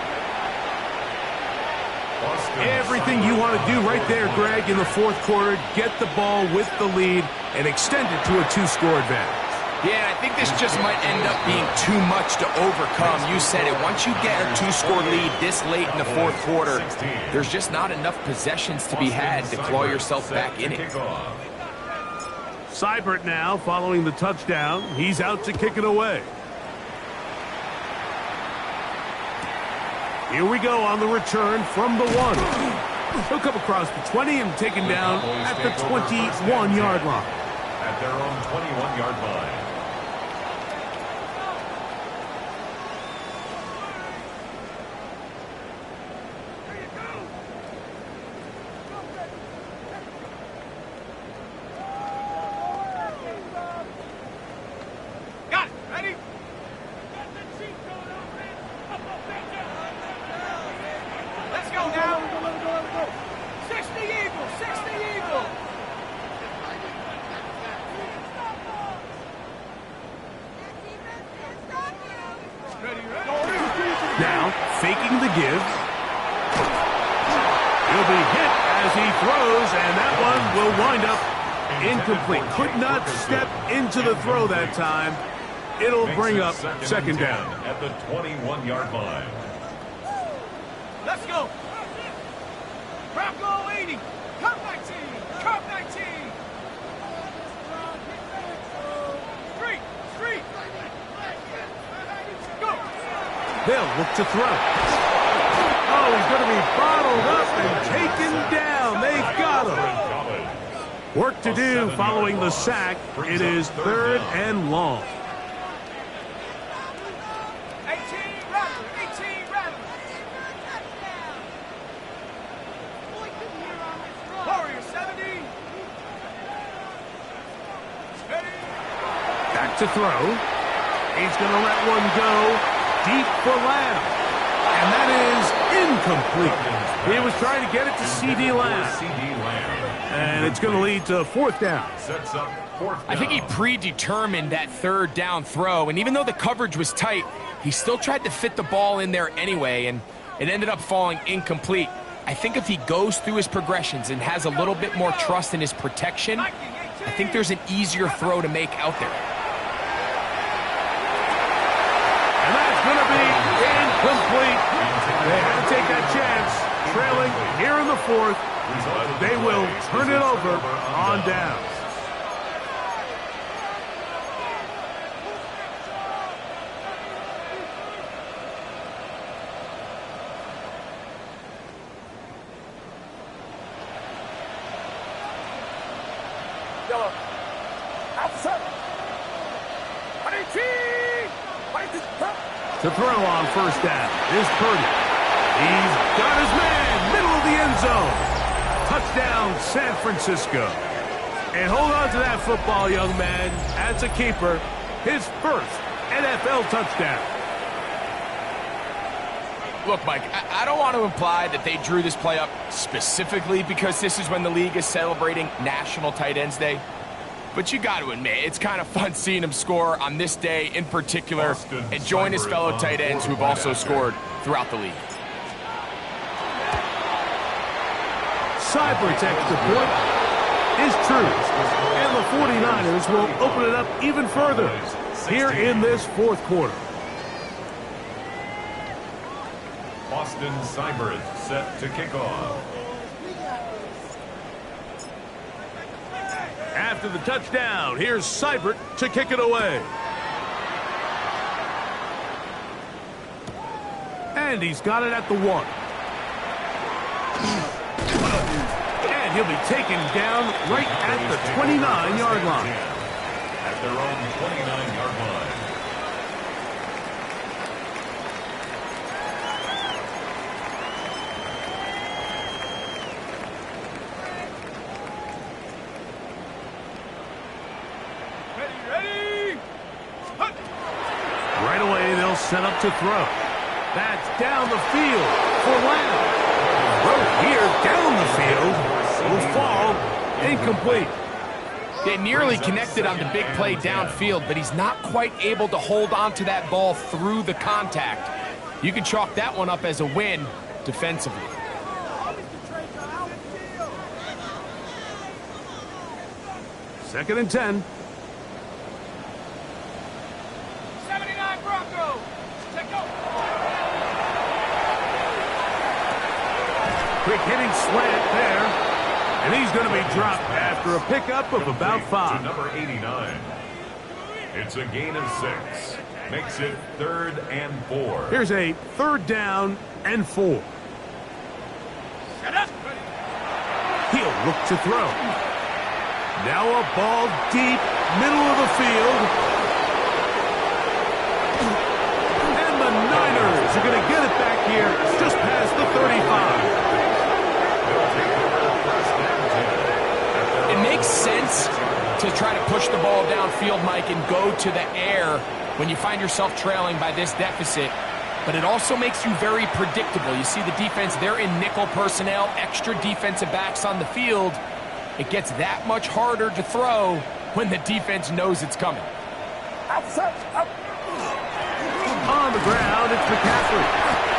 Everything you want to do right there, Greg, in the 4th quarter, get the ball with the lead and extend it to a 2-score advantage. Yeah, I think this just might end up being too much to overcome. You said it. Once you get a 2-score lead this late in the 4th quarter, there's just not enough possessions to be had to claw yourself back in it. Seibert now following the touchdown. He's out to kick it away. Here we go on the return from the 1. He'll come across the 20 and taken down at the 21-yard line. At their own 21-yard line. Got it. Ready? Let's go now. 60 Eagles, 60 Eagles. Now, faking the give. He'll be hit as he throws, and that one will wind up incomplete. Could not step into the throw that time. It'll bring up 2nd down. At the 21-yard line. Let's go. Bronco 80. Cup 19. Cup 19. Street. Go. They'll look to throw. Oh, he's going to be bottled up and taken down. They've got him. Work to do following the sack. It is 3rd and long. 18 Rattler. Warrior 70. Back to throw. He's going to let one go deep for Lamb. And that is incomplete. He was trying to get it to C.D. Lamb. And it's going to lead to 4th down. Sets up 4th down. I think he predetermined that 3rd down throw, and even though the coverage was tight, he still tried to fit the ball in there anyway, and it ended up falling incomplete. I think if he goes through his progressions and has a little bit more trust in his protection, I think there's an easier throw to make out there. And that's going to be incomplete. They had to take that chance, trailing here in the 4th. But they will turn it over on downs. Yellow. Outside. To throw on 1st down is Purdy. He's got his man, middle of the end zone. Touchdown, San Francisco. And hold on to that football, young man. That's a keeper. His 1st NFL touchdown. Look, Mike, I don't want to imply that they drew this play up specifically because this is when the league is celebrating National Tight Ends Day. But you got to admit, it's kind of fun seeing him score on this day in particular and join his fellow tight ends who have also scored throughout the league. Seibert's extra point is true. And the 49ers will open it up even further here in this 4th quarter. Austin Seibert set to kick off. after the touchdown. Here's Seibert to kick it away. And he's got it at the 1. And he'll be taken down right at the 29-yard line. At their own 29-yard line. Ready. Right away, they'll set up to throw. That's down the field for Lamb. Throw here down the field will fall incomplete. They nearly connected on the big play downfield, but he's not quite able to hold on to that ball through the contact. You can chalk that one up as a win defensively. Second and 10. 79 Broncos. Take go. Quick hitting slant there. And he's going to be dropped after a pickup of about 5. To number 89. It's a gain of 6. Makes it 3rd and 4. Here's a 3rd down and 4. Set up. He'll look to throw. Now a ball deep, middle of the field. And the Niners are going to get it back here just past the 35. It makes sense to try to push the ball downfield, Mike, and go to the air when you find yourself trailing by this deficit. But it also makes you very predictable. You see the defense, they're in nickel personnel, extra defensive backs on the field. It gets that much harder to throw when the defense knows it's coming. Outside. On the ground, it's McCaffrey.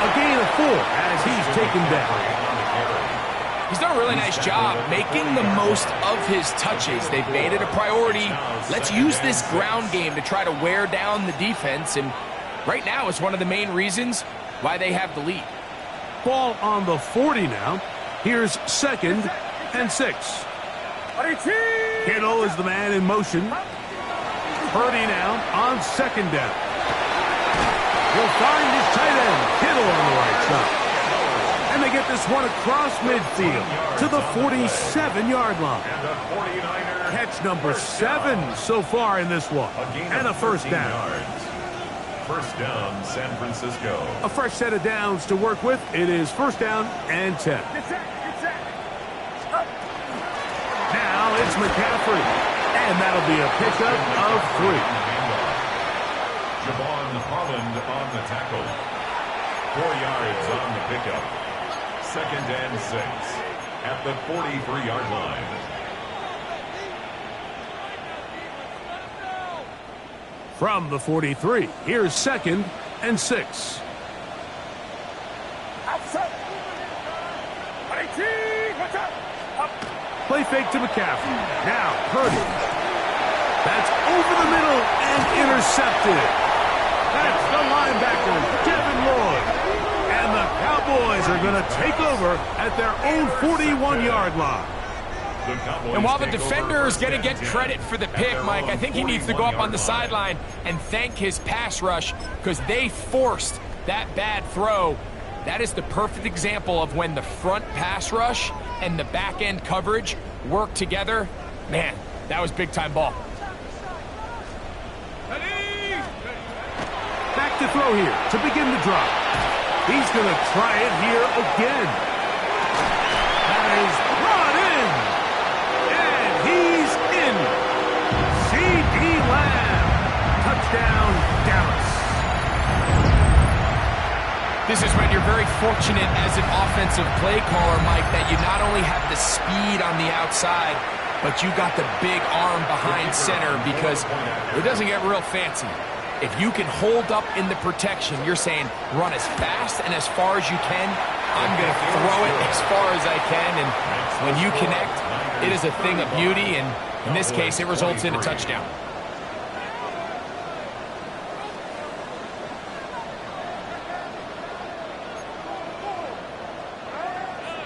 A gain of 4 as he's taken down. He's done a really nice job making the most of his touches. They've made it a priority. Let's use this ground game to try to wear down the defense. And right now, it's one of the main reasons why they have the lead. Ball on the 40 now. Here's 2nd and 6. Kittle is the man in motion. Purdy now on 2nd down. He'll find his tight end, Kittle on the right side. And they get this one across midfield to the 47-yard line. And the 49er. Catch number 7 so far in this one. And a 1st down. Yards. 1st down, San Francisco. A fresh set of downs to work with. It is 1st down and 10. Now it's McCaffrey. And that'll be a pickup of 3. Javon Holland on the tackle. 4 yards on the pickup. 2nd and 6 at the 43-yard line. From the 43, here's 2nd and 6. Play fake to McCaffrey. Now Purdy. That's over the middle and intercepted. That's the linebacker, Devin Lloyd. And the Cowboys are going to take over at their own 41-yard line. And while the defender is going to get credit for the pick, Mike, I think he needs to go up on the sideline and thank his pass rush because they forced that bad throw. That is the perfect example of when the front pass rush and the back end coverage work together. Man, that was big-time ball. Back to throw here to begin the drive. He's going to try it here again. That is brought in. And he's in. C.D. Lamb. Touchdown, Dallas. This is when you're very fortunate as an offensive play caller, Mike, that you not only have the speed on the outside, but you got the big arm behind center because it doesn't get real fancy. If you can hold up in the protection, you're saying run as fast and as far as you can. I'm going to throw it as far as I can. And when you connect, it is a thing of beauty. And in this case, it results in a touchdown.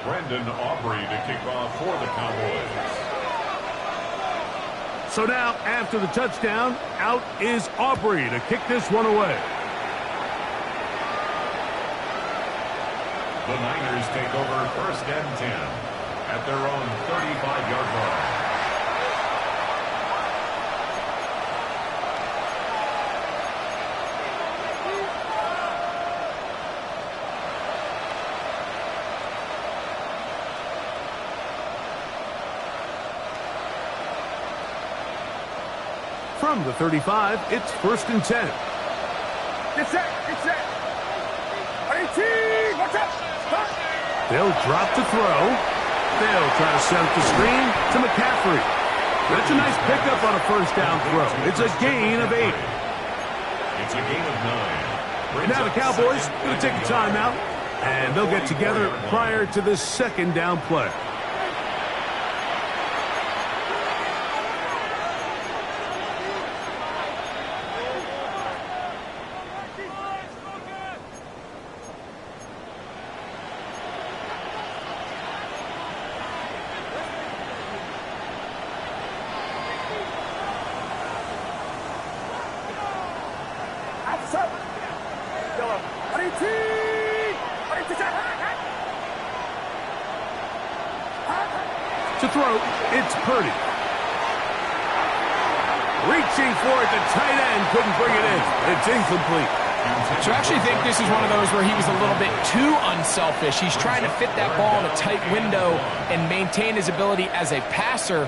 Brendan Aubrey to kick off for the Cowboys. So now, after the touchdown, out is Aubrey to kick this one away. The Niners take over 1st and 10 at their own 35-yard line. From the 35, it's 1st and 10. Get set, get set. 18, watch out. Stop. They'll drop to throw. They'll try to set up the screen to McCaffrey. That's a nice pickup on a 1st down throw. It's a gain of 8. It's a gain of 9. Now the Cowboys going to take a timeout, and they'll get together prior to this 2nd down play. To throw, it's Purdy. Reaching for it, the tight end couldn't bring it in. It's incomplete. So I actually think this is one of those where he was a little bit too unselfish. He's trying to fit that ball in a tight window and maintain his ability as a passer.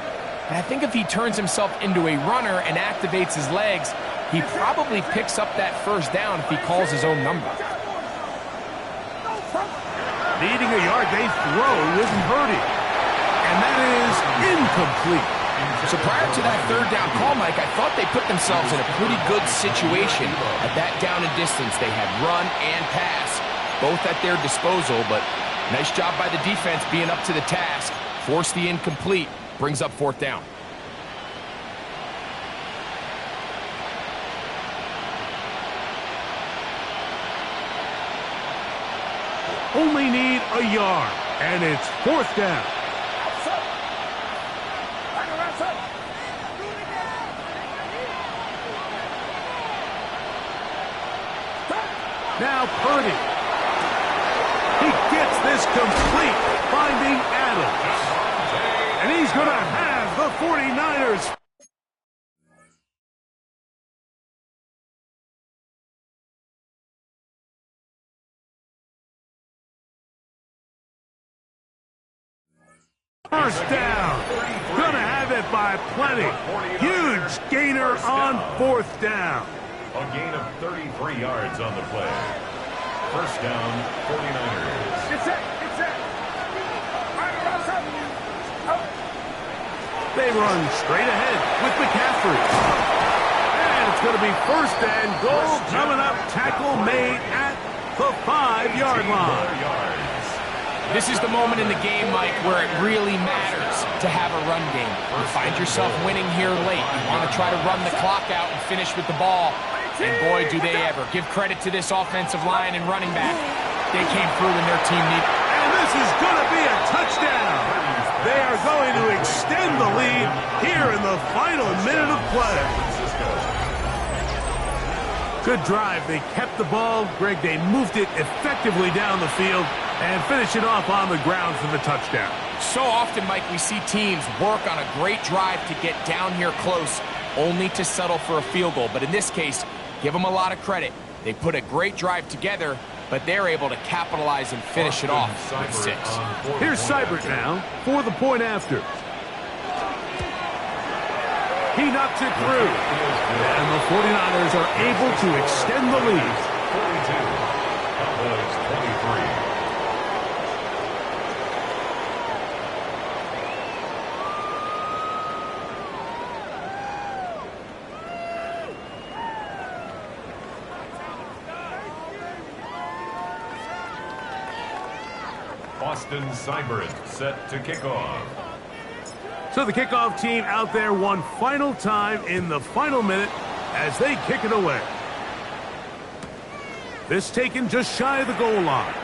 And I think if he turns himself into a runner and activates his legs, he probably picks up that 1st down if he calls his own number. Needing a yard, they throw with Purdy. And that is incomplete. So prior to that 3rd down call, Mike, I thought they put themselves in a pretty good situation. At that down and distance, they had run and pass, both at their disposal, but nice job by the defense being up to the task. Force the incomplete, brings up 4th down. Only need a yard, and it's 4th down. Now Purdy. He gets this complete, finding Adams. And he's going to have the 49ers. First down. Gonna have it by plenty. Huge gainer on 4th down. A gain of 33 yards on the play. 1st down, 49ers. Get set, get set. They run straight ahead with McCaffrey. And it's going to be 1st and goal coming up. Tackle made at the 5-yard line. This is the moment in the game, Mike, where it really matters to have a run game. You find yourself winning here late. You want to try to run the clock out and finish with the ball. And boy, do they ever. Give credit to this offensive line and running back. They came through when their team needed. And this is going to be a touchdown. They are going to extend the lead here in the final minute of play. Good drive. They kept the ball. Greg, they moved it effectively down the field and finish it off on the ground for the touchdown. So often, Mike, we see teams work on a great drive to get down here close, only to settle for a field goal. But in this case, give them a lot of credit. They put a great drive together, but they're able to capitalize and finish it off with 6. Here's Seibert now for the point after. He knocks it through. And the 49ers are able to extend the lead. 42. Cowboys 23. Austin Seibert set to kick off. So the kickoff team out there one final time in the final minute as they kick it away. This taken just shy of the goal line.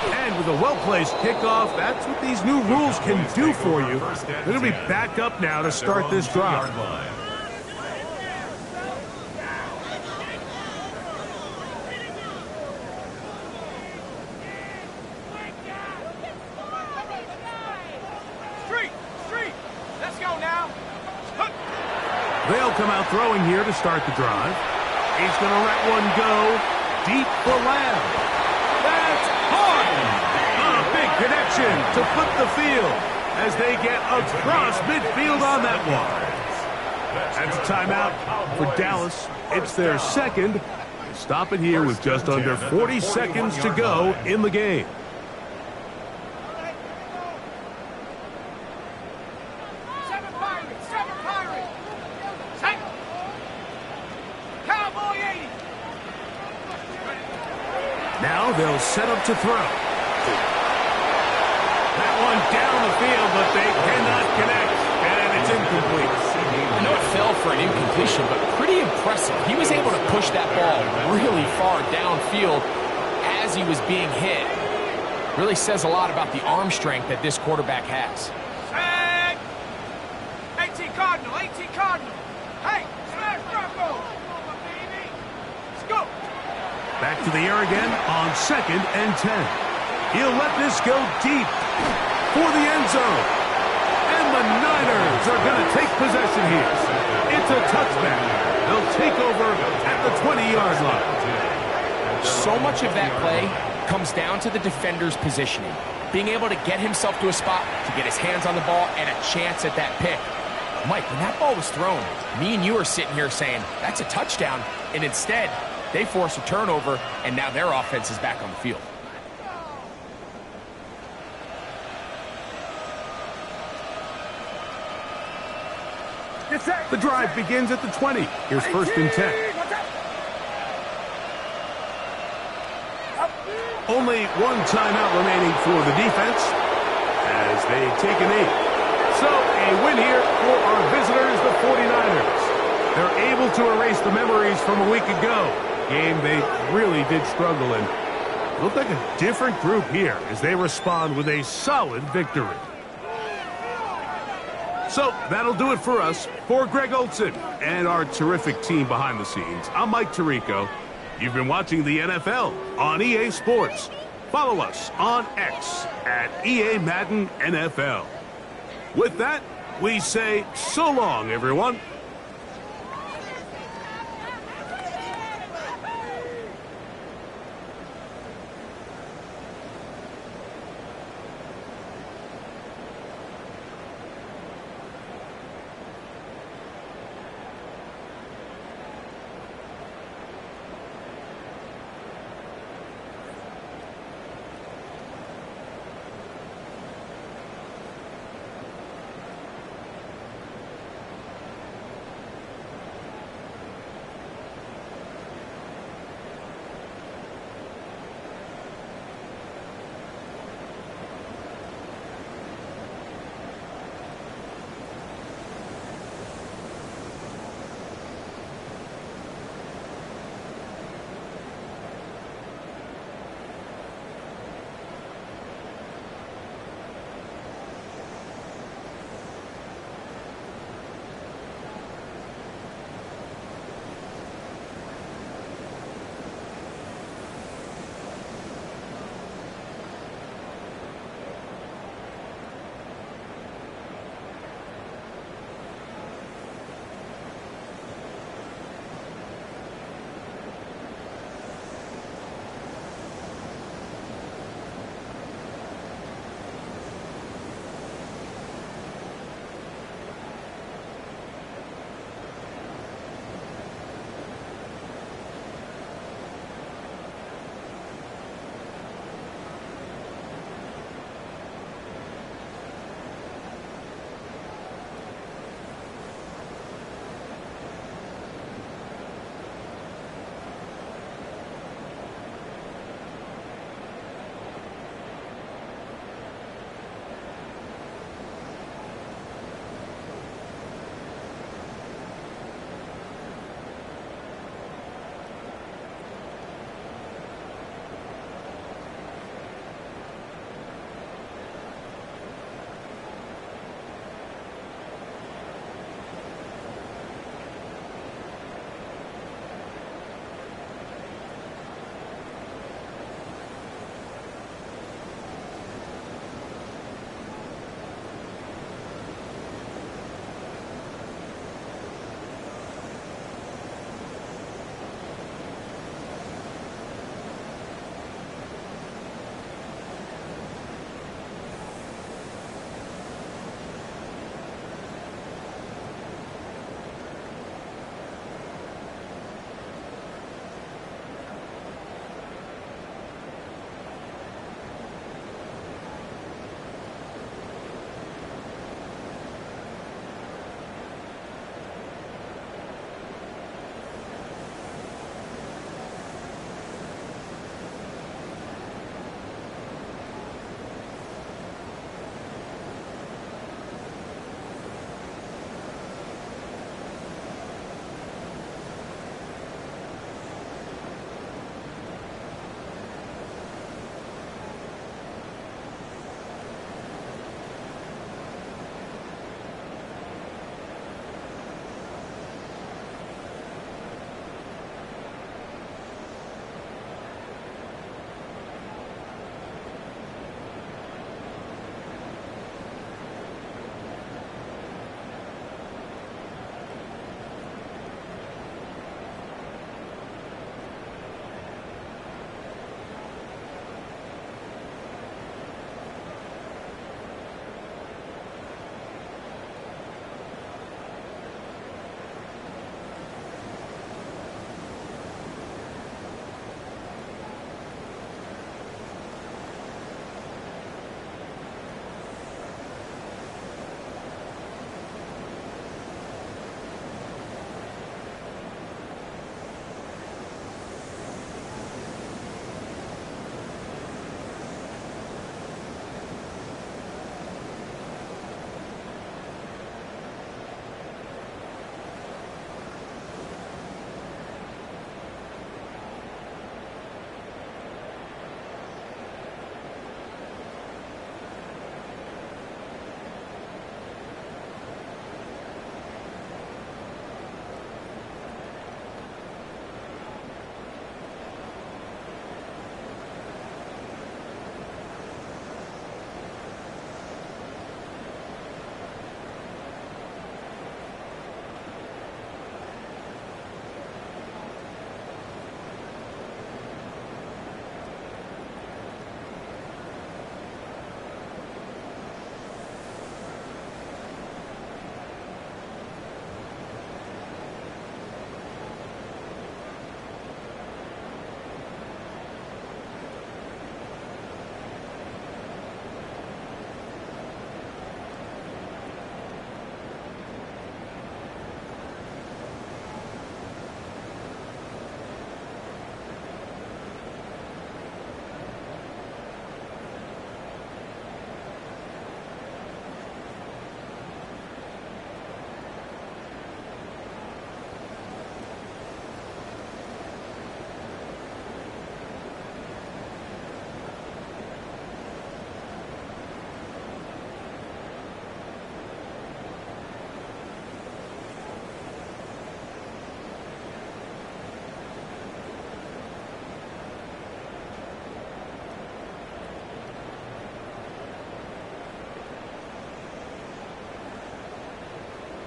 And with with a well-placed kickoff. That's what these new rules can do for you. They're going to be back up now to start this drive. Let's go now. They'll come out throwing here to start the drive. He's going to let one go deep for Lamb. That's hard. A big connection to flip the field as they get across midfield on that one. That's a timeout for Dallas. It's their second. Stop it here with just under 40 seconds to go in the game. Now they'll set up to throw. That one down the field, but they cannot connect, and it's incomplete. I know it fell for an incompletion, but pretty impressive. He was able to push that ball really far downfield as he was being hit. Really says a lot about the arm strength that this quarterback has. 18 Cardinal, 18 Cardinal. Hey, smash Bronco. Let's go. Back to the air again on 2nd and 10. He'll let this go deep for the end zone. And the Niners are going to take possession here. It's a touchback. They'll take over at the 20-yard line. So much of that play comes down to the defender's positioning. Being able to get himself to a spot, to get his hands on the ball, and a chance at that pick. Mike, when that ball was thrown, me and you are sitting here saying, that's a touchdown. And instead, they force a turnover, and now their offense is back on the field. The drive begins at the 20. Here's 1st and 10. Only one timeout remaining for the defense as they take a knee. So a win here for our visitors, the 49ers. They're able to erase the memories from a week ago. Game they really did struggle in. Look like a different group here as they respond with a solid victory. So that'll do it for us. For Greg Olson and our terrific team behind the scenes, I'm Mike Tirico. You've been watching the NFL on EA Sports. Follow us on X at EA Madden NFL. With that, we say so long, everyone.